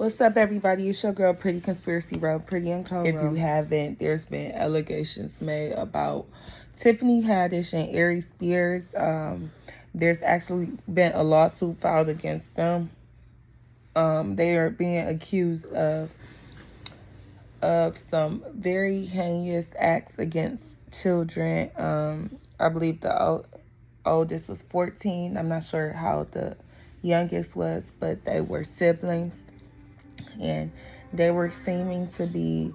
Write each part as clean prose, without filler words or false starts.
What's up, everybody? It's your girl, Pretty Conspiracy Road, Pretty and Co. If you haven't, there's been allegations made about Tiffany Haddish and Aries Spears. There's actually been a lawsuit filed against them. They are being accused of some very heinous acts against children. I believe the oldest was 14. I'm not sure how the youngest was, but they were siblings. And they were seeming to be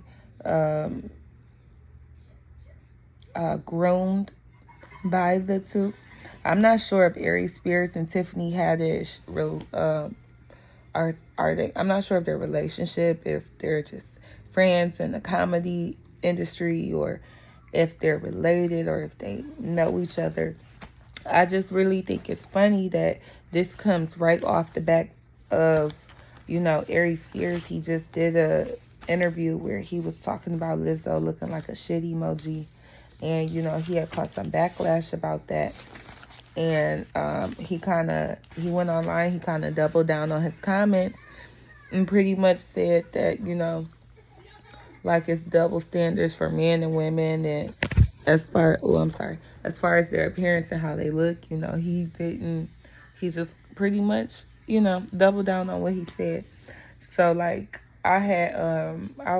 groomed by the two. I'm not sure if Aries Spears and Tiffany Haddish are they. I'm not sure if their relationship, if they're just friends in the comedy industry, or if they're related, or if they know each other. I just really think it's funny that this comes right off the back of, Aries Spears. He just did a interview where he was talking about Lizzo looking like a shit emoji. And, he had caught some backlash about that. And he went online, he kind of doubled down on his comments and pretty much said that, like it's double standards for men and women. And as far as their appearance and how they look, he just pretty much, double down on what he said. So like I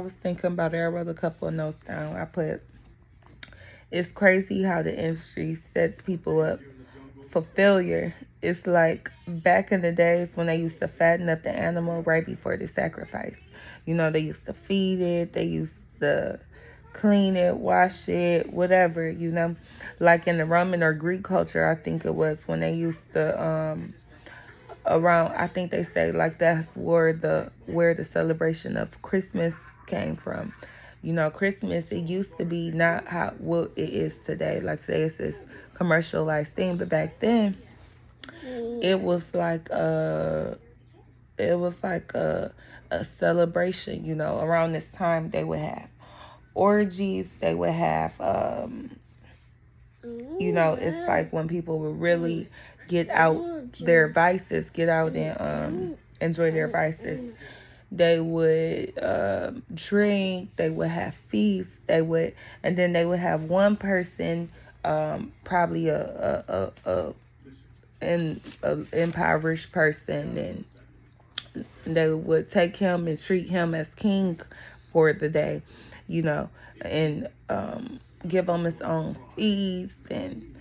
was thinking about it. I wrote a couple of notes down. I put, it's crazy how the industry sets people up for failure. It's like back in the days when they used to fatten up the animal right before the sacrifice. They used to feed it, they used to clean it, wash it, whatever, Like in the Roman or Greek culture, I think it was when they used to I think they say like that's where the celebration of Christmas came from. Christmas, it used to be not what it is today. Like today it's this commercialized thing, but back then it was like a celebration. Around this time they would have orgies, they would have it's like when people would really get out their vices, get out and enjoy their vices. They would drink, they would have feasts, and then they would have one person, probably an impoverished person, and they would take him and treat him as king for the day, and give him his own feast, and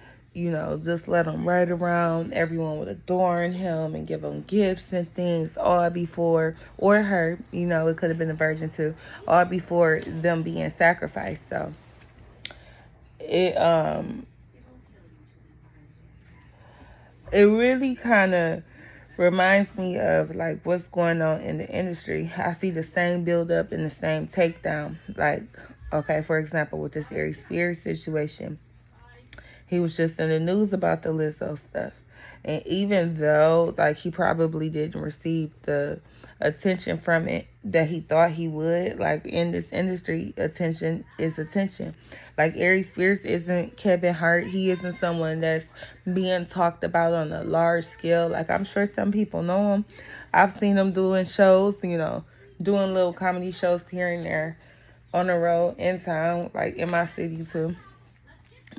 just let him ride around. Everyone would adorn him and give him gifts and things, all before, or her, it could have been a virgin too, all before them being sacrificed. So it really kind of reminds me of like what's going on in the industry. I see the same build up and the same takedown. Like, okay, for example, with this Aries Spears situation, he was just in the news about the Lizzo stuff. And even though, like, he probably didn't receive the attention from it that he thought he would, like, in this industry, attention is attention. Like, Aries Spears isn't Kevin Hart. He isn't someone that's being talked about on a large scale. Like, I'm sure some people know him. I've seen him doing shows, doing little comedy shows here and there on the road, in town, like, in my city, too.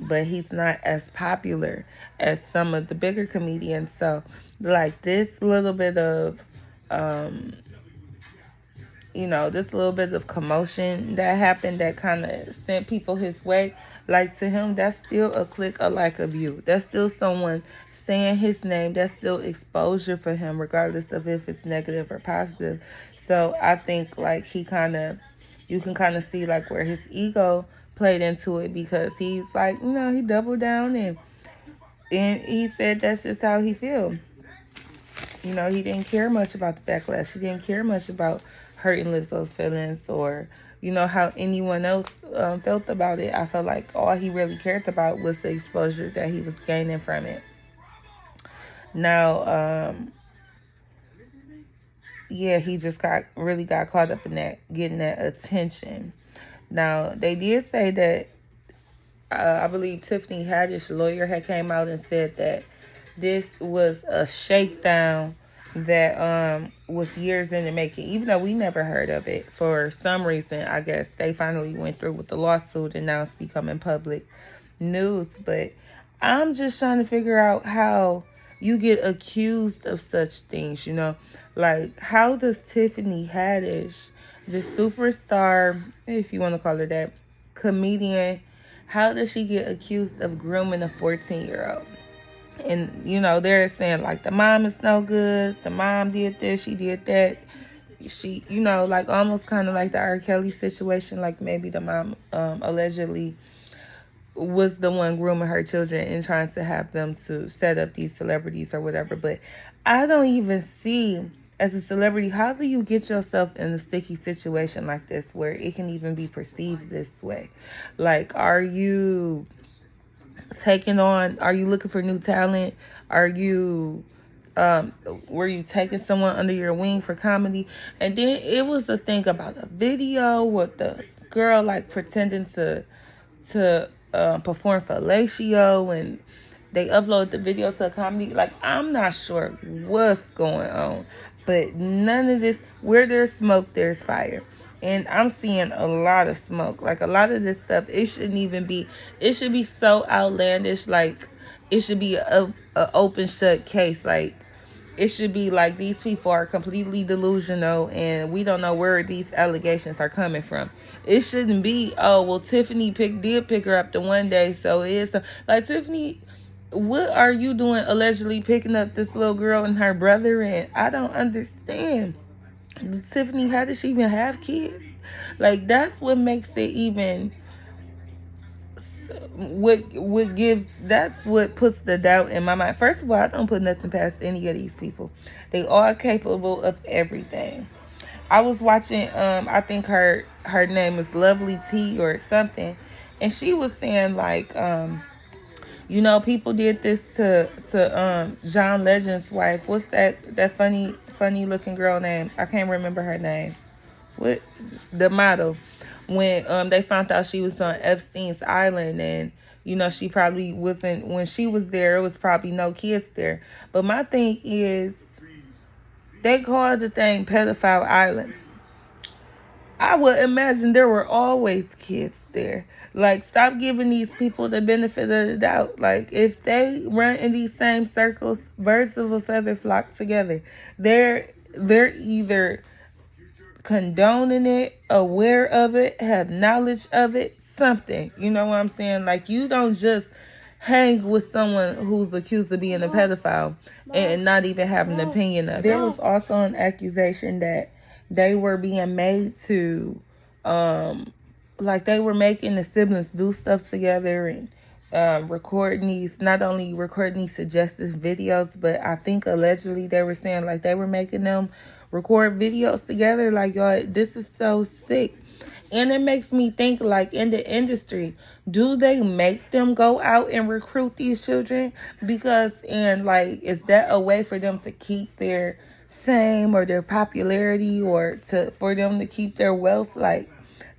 But he's not as popular as some of the bigger comedians. So, like, this little bit of, this little bit of commotion that happened that kind of sent people his way, like, to him, that's still a click, a like, a view. That's still someone saying his name. That's still exposure for him, regardless of if it's negative or positive. So, I think, like, you can kind of see, like, where his ego played into it, because he's like, he doubled down and he said that's just how he feel. He didn't care much about the backlash. He didn't care much about hurting Lizzo's feelings, or how anyone else felt about it. I felt like all he really cared about was the exposure that he was gaining from it. Now, he just got caught up in that, getting that attention. Now, they did say that, I believe Tiffany Haddish lawyer had came out and said that this was a shakedown that was years in the making, even though we never heard of it. For some reason, I guess they finally went through with the lawsuit and now it's becoming public news. But I'm just trying to figure out how you get accused of such things, you know? Like, how does Tiffany Haddish, the superstar, if you want to call her that, comedian, how does she get accused of grooming a 14-year-old? And, you know, they're saying, like, the mom is no good. The mom did this. She did that. She, you know, like, almost kind of like the R. Kelly situation. Like, maybe the mom allegedly was the one grooming her children and trying to have them to set up these celebrities or whatever. But I don't even see, as a celebrity, how do you get yourself in a sticky situation like this where it can even be perceived this way? Like, are you are you looking for new talent? Are you were you taking someone under your wing for comedy? And then it was the thing about a video with the girl like pretending to perform fellatio, and they upload the video to a comedy. Like, I'm not sure what's going on, but none of this, where there's smoke there's fire. And I'm seeing a lot of smoke. Like, a lot of this stuff, it shouldn't even be, it should be so outlandish. Like, it should be a open shut case. Like, it should be like these people are completely delusional and we don't know where these allegations are coming from. It shouldn't be, oh, well, Tiffany did pick her up the one day, so it is. Like, Tiffany, what are you doing allegedly picking up this little girl and her brother? And I don't understand. Tiffany, how does she even have kids? Like, that's what makes it even, what gives, that's what puts the doubt in my mind. First of all, I don't put nothing past any of these people. They are capable of everything. I was watching, I think her name is Lovely T or something, and she was saying, like, you know, people did this to John Legend's wife. What's that funny looking girl name? I can't remember her name. What, the model, when they found out she was on Epstein's island, and you know, she probably wasn't, when she was there, it was probably no kids there. But my thing is, they called the thing Pedophile Island. I would imagine there were always kids there. Like, stop giving these people the benefit of the doubt. Like, if they run in these same circles, birds of a feather flock together. They're either condoning it, aware of it, have knowledge of it, something. You know what I'm saying? Like, you don't just hang with someone who's accused of being a pedophile and not even have an opinion of it. There was also an accusation that they were being made to, like, they were making the siblings do stuff together and not only recording these suggestive videos, but I think allegedly they were saying, like, they were making them record videos together. Like, y'all, this is so sick. And it makes me think, like, in the industry, do they make them go out and recruit these children? Because, and like, is that a way for them to keep their fame or their popularity, or for them to keep their wealth? Like,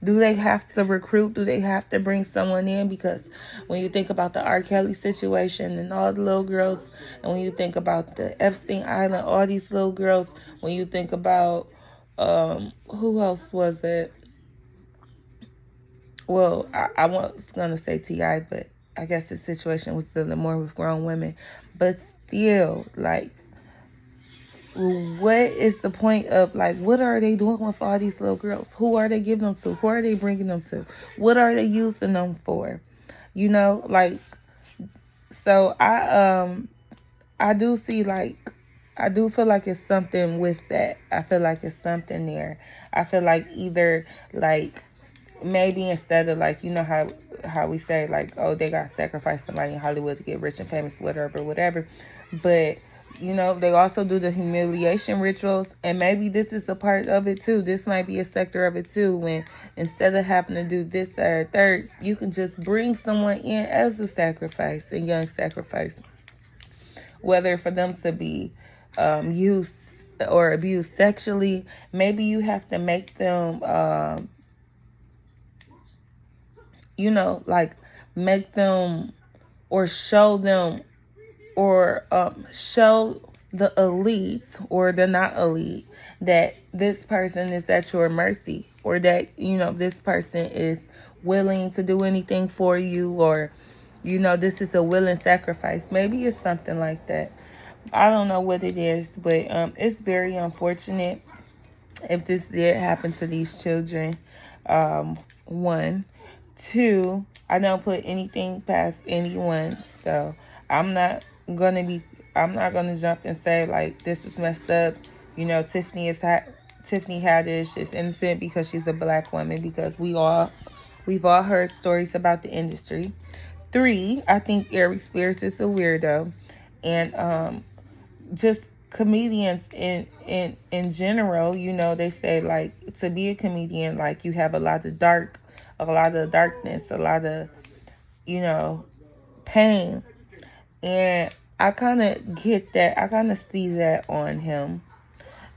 do they have to recruit? Do they have to bring someone in? Because when you think about the R. Kelly situation and all the little girls, and when you think about the Epstein Island, all these little girls, when you think about, who else was it? Well, I was going to say T.I., but I guess the situation was still more with grown women. But still, like, what is the point of, like, what are they doing with all these little girls? Who are they giving them to? Who are they bringing them to? What are they using them for? You know, like, so I do see, like, I do feel like it's something with that. I feel like it's something there. I feel like either, like, maybe instead of, like, you know how we say, like, oh, they got to sacrifice somebody in Hollywood to get rich and famous, whatever. But, you know, they also do the humiliation rituals, and maybe this is a part of it too. This might be a sector of it too, when instead of having to do this or third, you can just bring someone in as a sacrifice, a young sacrifice, whether for them to be used or abused sexually. Maybe you have to make them you know, like, make them or show them or show the elite or the not elite, that this person is at your mercy, or that, this person is willing to do anything for you, or, this is a willing sacrifice. Maybe it's something like that. I don't know what it is, but it's very unfortunate if this did happen to these children. One. Two, I don't put anything past anyone, so I'm not gonna be I'm not gonna jump and say like this is messed up. Tiffany Haddish is innocent because she's a black woman, because we've all heard stories about the industry. Three, I think Aries Spears is a weirdo, and just comedians in general, they say like to be a comedian, like you have a lot of darkness, a lot of, pain. And I kind of get that. I kind of see that on him.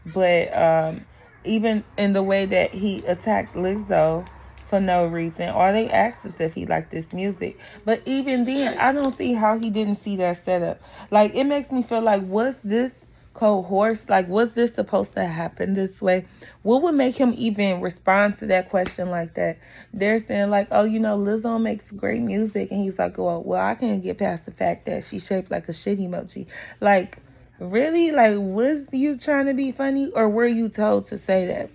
But even in the way that he attacked Lizzo for no reason, all they asked is if he liked this music. But even then, I don't see how he didn't see that setup. Like, it makes me feel like, was this coerced? Like, was this supposed to happen this way? What would make him even respond to that question like that? They're saying like, oh, Lizzo makes great music. And he's like, well, I can't get past the fact that she's shaped like a shit emoji. Like, really? Like, was you trying to be funny, or were you told to say that?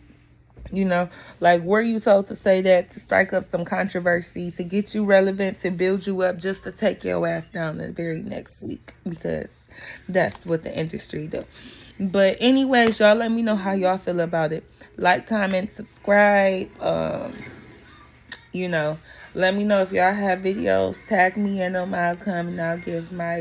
Like, were you told to say that to strike up some controversy, to get you relevant, to build you up, just to take your ass down the very next week? Because that's what the industry do. But anyways, y'all, let me know how y'all feel about it. Like, comment, subscribe. Let me know if y'all have videos. Tag me in them. I'll come and I'll give my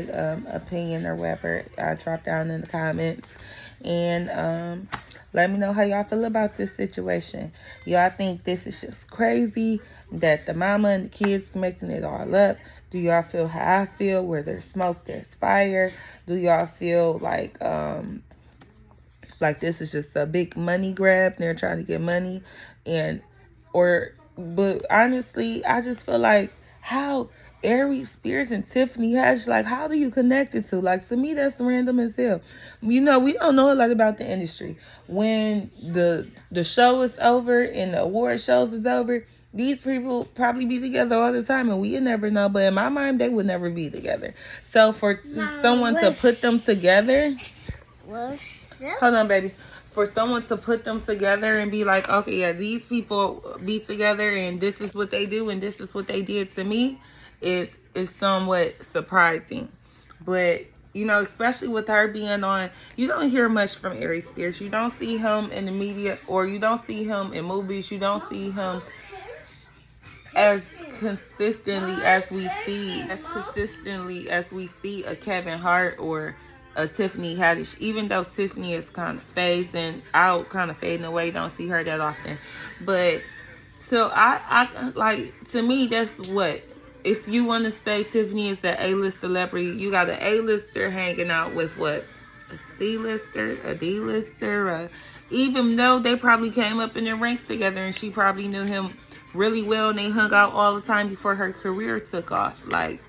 opinion or whatever I drop down in the comments. And let me know how y'all feel about this situation. Y'all think this is just crazy, that the mama and the kids making it all up? Do y'all feel how I feel, where there's smoke, there's fire? Do y'all feel like this is just a big money grab and they're trying to get money? But honestly, I just feel like how Aries Spears and Tiffany Haddish, like, how do you connect it to? Like, to me, that's random as hell. We don't know a lot about the industry. When the show is over and the award shows is over, these people probably be together all the time, and we never know. But in my mind, they would never be together. So for someone to put them together, hold on, baby. For someone to put them together and be like, okay, yeah, these people be together and this is what they do and this is what they did to me, is somewhat surprising. But, especially with her being on, you don't hear much from Aries Spears. You don't see him in the media, or you don't see him in movies. You don't see him as consistently as we see a Kevin Hart or a Tiffany Haddish, even though Tiffany is kind of phasing out, kind of fading away. Don't see her that often. But so I like, to me, that's what, if you want to say Tiffany is the A-list celebrity, you got an A-lister hanging out with what? A C-lister, a D-lister, even though they probably came up in the ranks together and she probably knew him really well and they hung out all the time before her career took off. Like,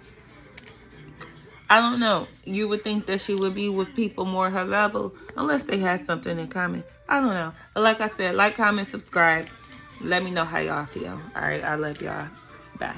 I don't know. You would think that she would be with people more her level, unless they had something in common. I don't know. But like I said, like, comment, subscribe. Let me know how y'all feel. All right, I love y'all. Bye.